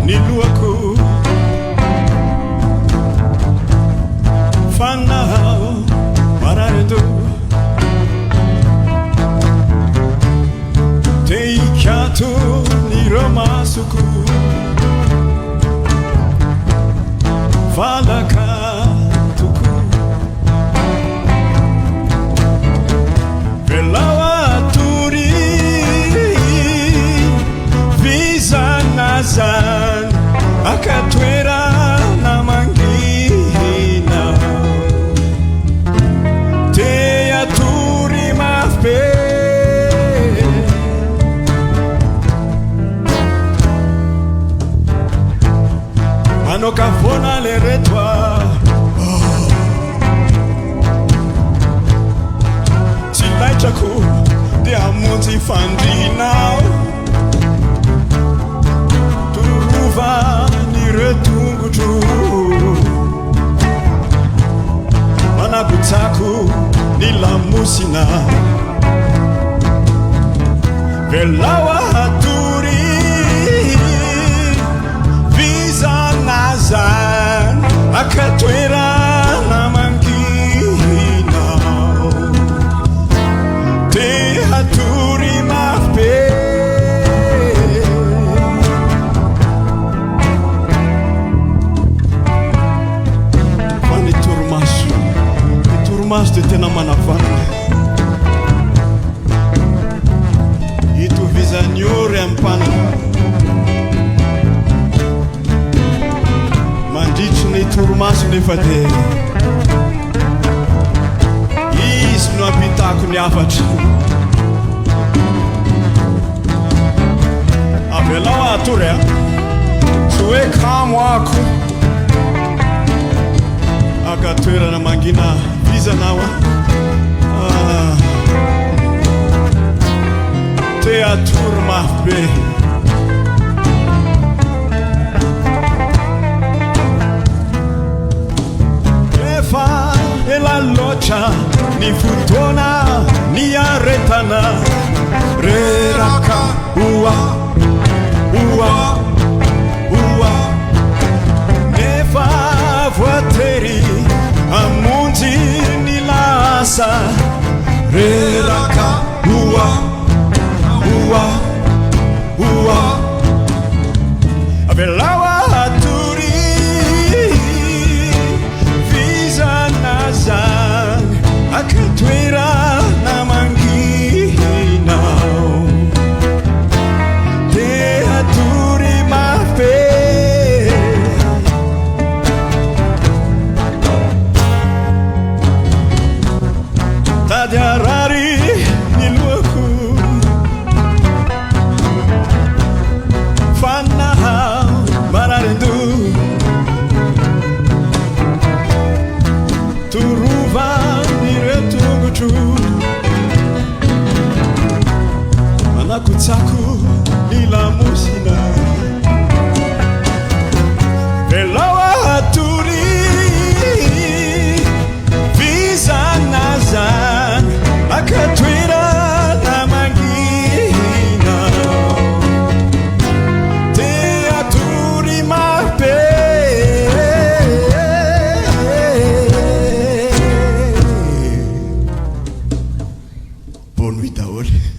niluako fanao mararedo teikato niromasuku falaka tuku velawa turi vizanazan akatwera namangina teya turi mafpe anokafona leretwa tilaichako de amonti fandina turuva niretungutu manabutaku nilamusina velawa haturi vizanazan akatwera namangina te haturi mafpe fani turmasu de tena manafana itu vizanyore ampana manditry turmaso nefa de izy no ampitako ny afatra avelao atory a tsy hoe kamo ako akatoerana mangina vizanao a te atory mafy be ela locha ni futona ni aretana reraka ua nefa voateri amonji ni lasa reraka ua avelawa haturi akatwera namangina te haturi mafe tadiarari niluaku fanaha mararendu turuva anakutsaku nilamusina velawa haturi vizanazan akatwera namangina te haturi mape bonne nuit daole